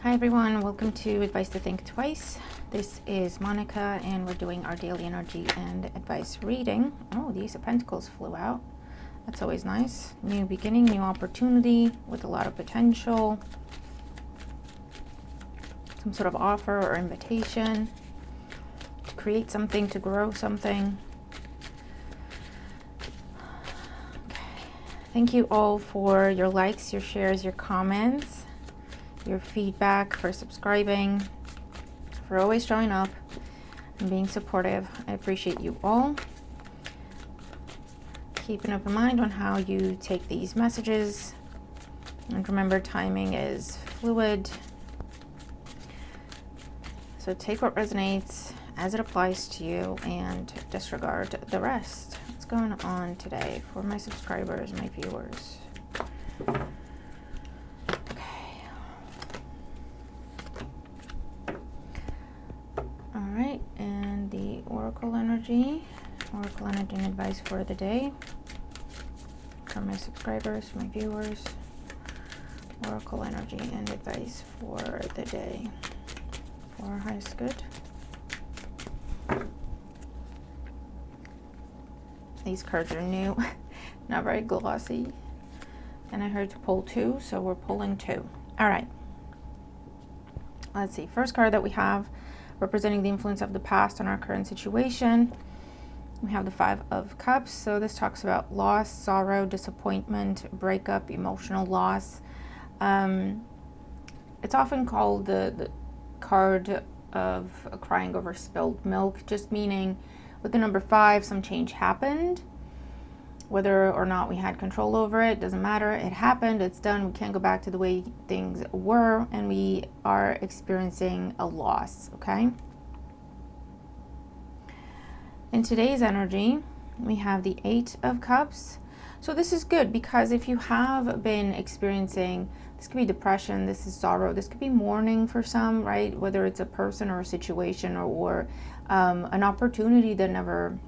Hi everyone, welcome to Advice to Think Twice. This is Monica and we're doing our daily energy and advice reading. Oh, the Ace of Pentacles flew out. That's always nice. New beginning, new opportunity with a lot of potential. Some sort of offer or invitation to create something, to grow something. Okay. Thank you all for your likes, your shares, your comments, your feedback, for subscribing, for always showing up and being supportive. I appreciate you all. Keep an open mind on how you take these messages. And remember, timing is fluid. So take what resonates as it applies to you and disregard the rest. What's going on today for my subscribers, my viewers? Alright, and the Oracle energy and advice for the day for my subscribers, my viewers. Oracle energy and advice for the day for our highest good. These cards are new, not very glossy. And I heard to pull two, so we're pulling two. Alright, let's see. First card that we have, representing the influence of the past on our current situation. We have the Five of Cups. So this talks about loss, sorrow, disappointment, breakup, emotional loss. It's often called the card of crying over spilled milk, just meaning with the number 5, some change happened. Whether or not we had control over it, doesn't matter. It happened, it's done. We can't go back to the way things were, and we are experiencing a loss, okay? In today's energy, we have the 8 of Cups. So this is good because if you have been experiencing, this could be depression, this is sorrow, this could be mourning for some, right? Whether it's a person or a situation or an opportunity that never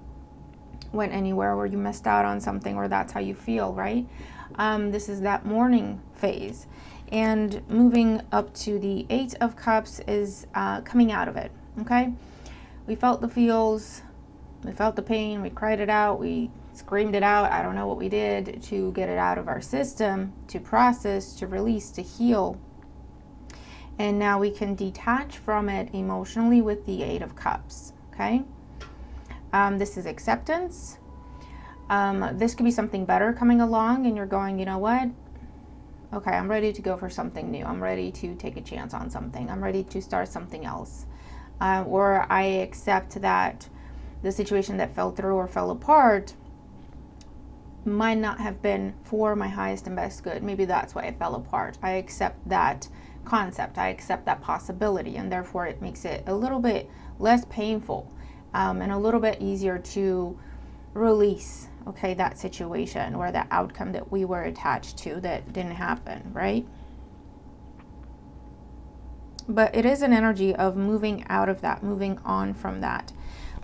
went anywhere, where you missed out on something, or that's how you feel, right? This is that mourning phase. And moving up to the 8 of Cups is coming out of it, okay? We felt the feels, we felt the pain, we cried it out, we screamed it out. I don't know what we did to get it out of our system, to process, to release, to heal. And now we can detach from it emotionally with the 8 of Cups, okay? This is acceptance. This could be something better coming along and you're going, you know what? Okay, I'm ready to go for something new. I'm ready to take a chance on something. I'm ready to start something else. Or I accept that the situation that fell through or fell apart might not have been for my highest and best good. Maybe that's why it fell apart. I accept that concept. I accept that possibility, and therefore it makes it a little bit less painful. And a little bit easier to release, okay, that situation or that outcome that we were attached to that didn't happen, right? But it is an energy of moving out of that, moving on from that.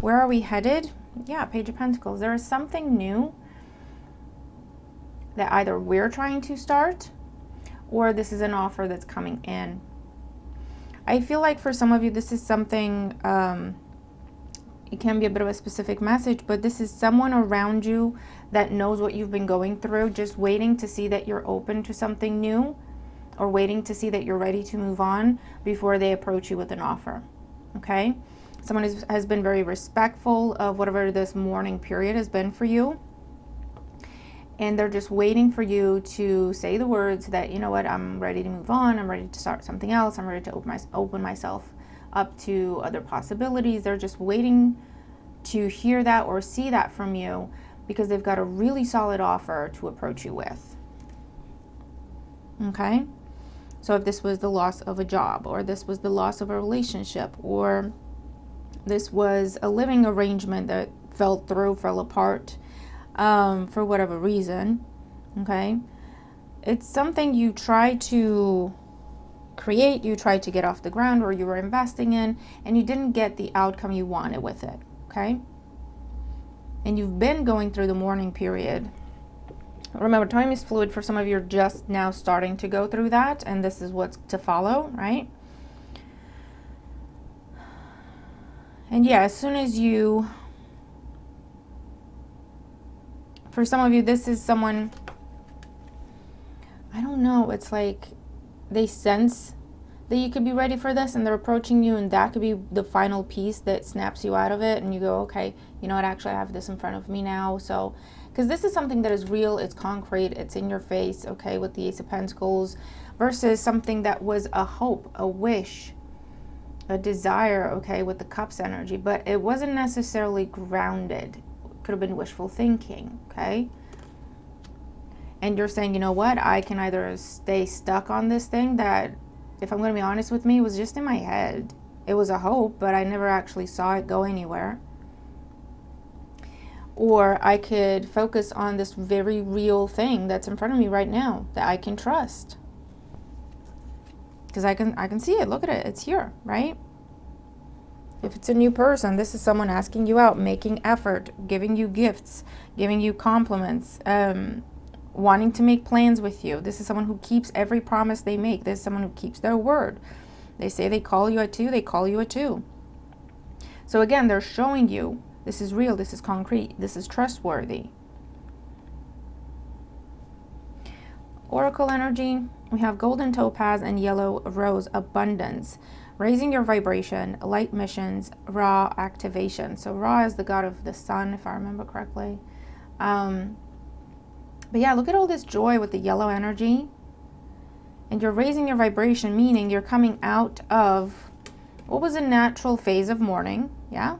Where are we headed? Yeah, Page of Pentacles. There is something new that either we're trying to start or this is an offer that's coming in. I feel like for some of you, this is something... it can be a bit of a specific message, but this is someone around you that knows what you've been going through, just waiting to see that you're open to something new or waiting to see that you're ready to move on before they approach you with an offer, okay? Someone has been very respectful of whatever this mourning period has been for you, and they're just waiting for you to say the words that, you know what, I'm ready to move on, I'm ready to start something else, I'm ready to open myself up to other possibilities. They're just waiting to hear that or see that from you because they've got a really solid offer to approach you with. Okay? So if this was the loss of a job, or this was the loss of a relationship, or this was a living arrangement that fell through, fell apart for whatever reason, okay? It's something you try to create, you tried to get off the ground, or you were investing in, and you didn't get the outcome you wanted with it, okay? And you've been going through the mourning period. Remember, time is fluid. For some of you, you're just now starting to go through that, and this is what's to follow, right? And yeah, as soon as you, for some of you, this is someone, I don't know, it's like they sense that you could be ready for this and they're approaching you, and that could be the final piece that snaps you out of it, and you go, okay, you know what, actually I have this in front of me now. So, because this is something that is real, it's concrete, it's in your face, okay, with the Ace of Pentacles, versus something that was a hope, a wish, a desire, okay, with the Cups energy, but it wasn't necessarily grounded. It could have been wishful thinking, okay? And you're saying, you know what, I can either stay stuck on this thing that, if I'm going to be honest with me, it was just in my head. It was a hope, but I never actually saw it go anywhere. Or I could focus on this very real thing that's in front of me right now that I can trust. Because I can see it. Look at it. It's here, right? If it's a new person, this is someone asking you out, making effort, giving you gifts, giving you compliments, wanting to make plans with you. This is someone who keeps every promise they make. This is someone who keeps their word. They say they call you at 2, they call you at 2. So again, they're showing you this is real, this is concrete, this is trustworthy. Oracle energy, we have golden topaz and yellow rose, abundance, raising your vibration, light missions, Ra activation. So Ra is the god of the sun, if I remember correctly. But yeah, look at all this joy with the yellow energy. And you're raising your vibration, meaning you're coming out of what was a natural phase of mourning, yeah?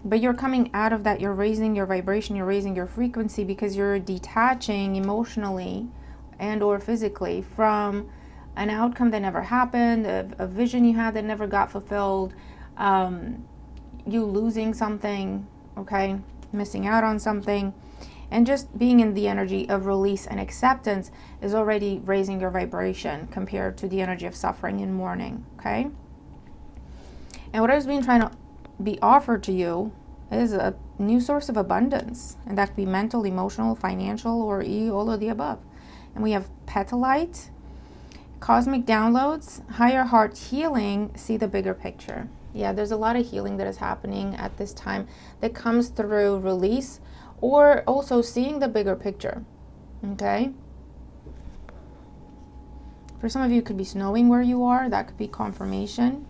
But you're coming out of that, you're raising your vibration, you're raising your frequency, because you're detaching emotionally and or physically from an outcome that never happened, a vision you had that never got fulfilled, you losing something, okay, missing out on something. And just being in the energy of release and acceptance is already raising your vibration compared to the energy of suffering and mourning, okay? And what has been trying to be offered to you is a new source of abundance. And that could be mental, emotional, financial, or all of the above. And we have petalite, cosmic downloads, higher heart healing, see the bigger picture. Yeah, there's a lot of healing that is happening at this time that comes through release, or also seeing the bigger picture, okay? For some of you, it could be snowing where you are. That could be confirmation.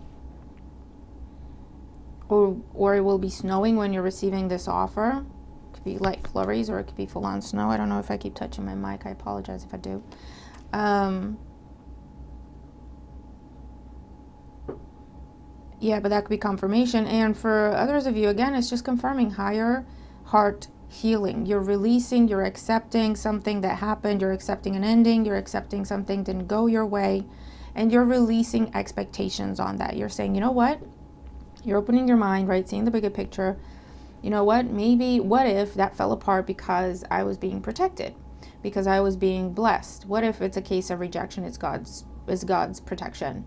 Or it will be snowing when you're receiving this offer. It could be light flurries, or it could be full-on snow. I don't know if I keep touching my mic. I apologize if I do. Yeah, but that could be confirmation. And for others of you, again, it's just confirming higher heart healing. You're releasing, you're accepting something that happened, you're accepting an ending, you're accepting something didn't go your way, and you're releasing expectations on that. You're saying, you know what? You're opening your mind, right? Seeing the bigger picture. You know what? Maybe, what if that fell apart because I was being protected, because I was being blessed? What if it's a case of rejection? It's God's protection.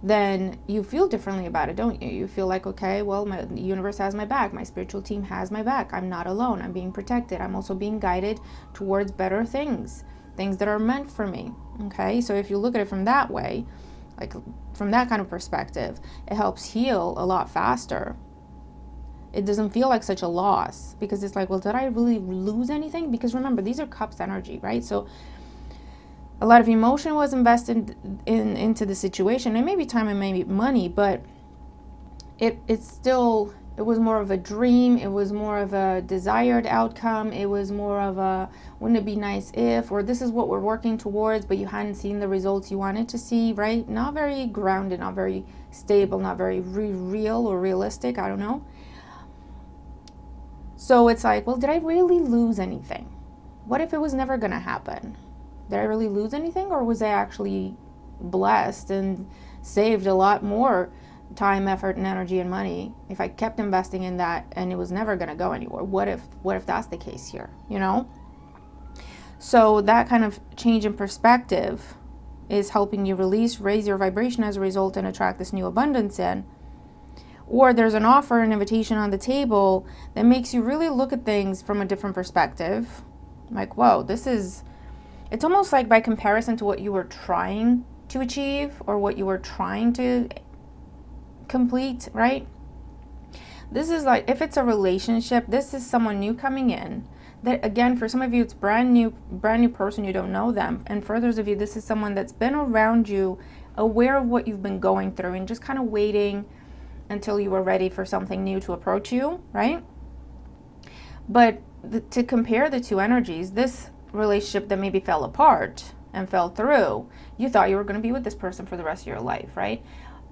Then you feel differently about it, don't you? You feel like, okay, well, the universe has my back. My spiritual team has my back. I'm not alone. I'm being protected. I'm also being guided towards better things that are meant for me, okay? So if you look at it from that way, like from that kind of perspective, it helps heal a lot faster. It doesn't feel like such a loss, because it's like, well, did I really lose anything? Because remember, these are cups energy, right? So a lot of emotion was invested into the situation, and maybe time and maybe money, but it was more of a dream. It was more of a desired outcome. It was more of a, wouldn't it be nice if, or this is what we're working towards, but you hadn't seen the results you wanted to see, right? Not very grounded, not very stable, not very real or realistic. I don't know. So it's like, well, did I really lose anything? What if it was never going to happen? Did I really lose anything, or was I actually blessed and saved a lot more time, effort, and energy and money if I kept investing in that and it was never going to go anywhere? What if that's the case here, you know? So that kind of change in perspective is helping you release, raise your vibration as a result, and attract this new abundance in. Or there's an offer, an invitation on the table that makes you really look at things from a different perspective. Like, whoa, it's almost like by comparison to what you were trying to achieve or what you were trying to complete, right? This is like, if it's a relationship, this is someone new coming in. That, again, for some of you, it's brand new person, you don't know them. And for others of you, this is someone that's been around you, aware of what you've been going through, and just kind of waiting until you were ready for something new to approach you, right? But to compare the two energies, this relationship that maybe fell apart and fell through, you thought you were going to be with this person for the rest of your life, right?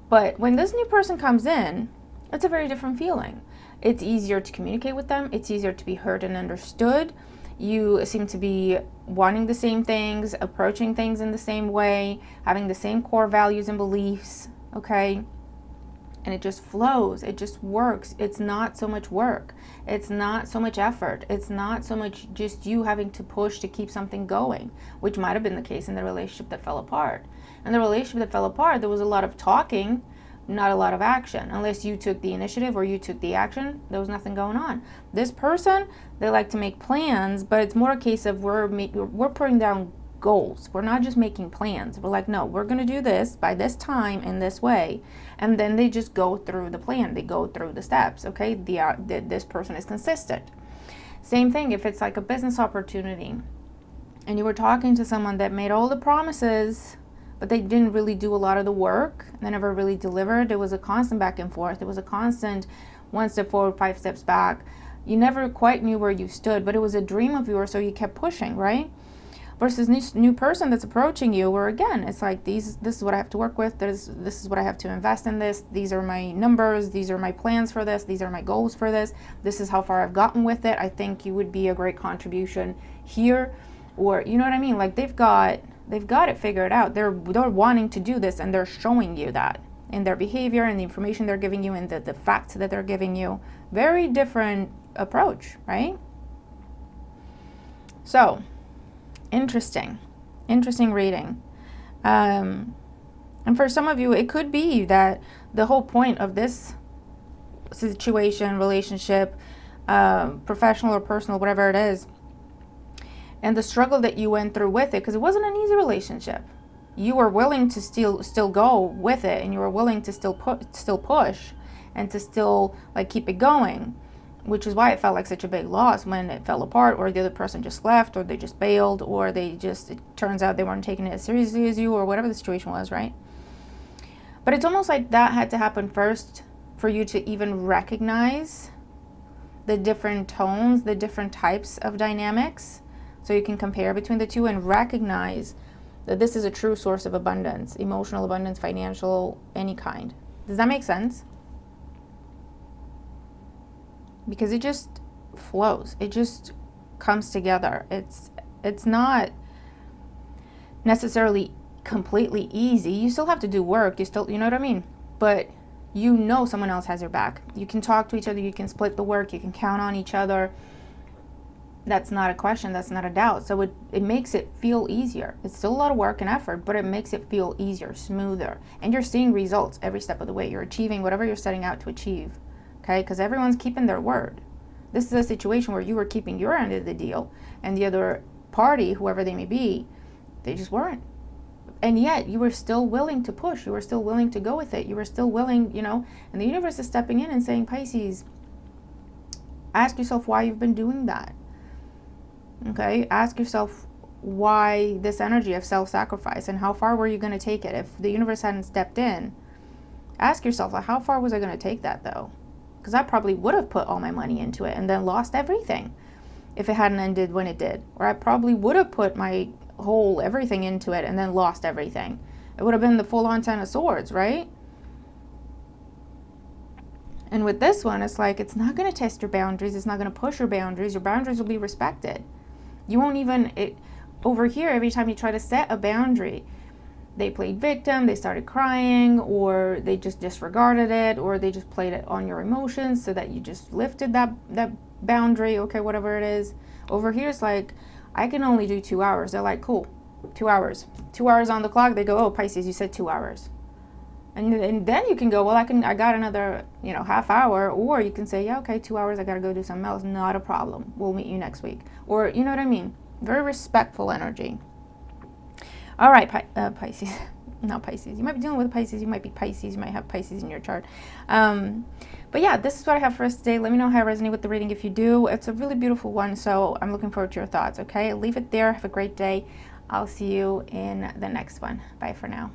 But when this new person comes in, it's a very different feeling. It's easier to communicate with them. It's easier to be heard and understood. You seem to be wanting the same things, approaching things in the same way, having the same core values and beliefs, okay? And it just flows. It just works. It's not so much work. It's not so much effort. It's not so much just you having to push to keep something going, which might have been the case in the relationship that fell apart. And the relationship that fell apart, there was a lot of talking, not a lot of action. Unless you took the initiative or you took the action, there was nothing going on. This person, they like to make plans, but it's more a case of we're putting down goals. We're not just making plans. We're like, no, we're going to do this by this time in this way. And then they just go through the plan. They go through the steps, okay? This person is consistent. Same thing if it's like a business opportunity and you were talking to someone that made all the promises, but they didn't really do a lot of the work. They never really delivered. It was a constant back and forth. It was a constant 1 step forward, 5 steps back. You never quite knew where you stood, but it was a dream of yours, so you kept pushing, right? Versus this new person that's approaching you, where again, it's like, this is what I have to work with. This is what I have to invest in this. These are my numbers. These are my plans for this. These are my goals for this. This is how far I've gotten with it. I think you would be a great contribution here. Or, you know what I mean? Like they've got it figured out. They're wanting to do this, and they're showing you that in their behavior and the information they're giving you and the facts that they're giving you. Very different approach, right? So, interesting reading. And for some of you, it could be that the whole point of this situation, relationship, professional or personal, whatever it is, and the struggle that you went through with it, because it wasn't an easy relationship. You were willing to still go with it, and you were willing to still push and to still like keep it going, which is why it felt like such a big loss when it fell apart, or the other person just left, or they just bailed, or it turns out they weren't taking it as seriously as you, or whatever the situation was, right? But it's almost like that had to happen first for you to even recognize the different tones, the different types of dynamics, so you can compare between the two and recognize that this is a true source of abundance, emotional abundance, financial, any kind. Does that make sense? Because it just flows. It just comes together. It's not necessarily completely easy. You still have to do work. You know what I mean? But you know someone else has your back. You can talk to each other. You can split the work. You can count on each other. That's not a question. That's not a doubt. So it makes it feel easier. It's still a lot of work and effort, but it makes it feel easier, smoother. And you're seeing results every step of the way. You're achieving whatever you're setting out to achieve. Okay? Because everyone's keeping their word. This is a situation where you were keeping your end of the deal, and the other party, whoever they may be, they just weren't. And yet you were still willing to push. You were still willing to go with it. You were still willing, and the universe is stepping in and saying, Pisces, ask yourself why you've been doing that. Okay? Ask yourself why this energy of self-sacrifice, and how far were you going to take it? If the universe hadn't stepped in, ask yourself, like, how far was I going to take that though? Because I probably would have put all my money into it and then lost everything if it hadn't ended when it did. Or I probably would have put my whole everything into it and then lost everything. It would have been the full-on 10 of swords, right? And with this one, it's like, it's not going to test your boundaries. It's not going to push your boundaries. Your boundaries will be respected. You won't even, over here, every time you try to set a boundary, they played victim, they started crying, or they just disregarded it, or they just played it on your emotions so that you just lifted that boundary, okay, whatever it is. Over here, it's like, I can only do 2 hours. They're like, cool, 2 hours. 2 hours on the clock. They go, oh, Pisces, you said 2 hours. And then you can go, well, I got another, half hour. Or you can say, yeah, okay, 2 hours, I got to go do something else. Not a problem. We'll meet you next week. Or, you know what I mean? Very respectful energy. All right, Pisces. not Pisces. You might be dealing with Pisces. You might be Pisces. You might have Pisces in your chart. But yeah, this is what I have for us today. Let me know how I resonate with the reading. If you do, it's a really beautiful one. So I'm looking forward to your thoughts. Okay, leave it there. Have a great day. I'll see you in the next one. Bye for now.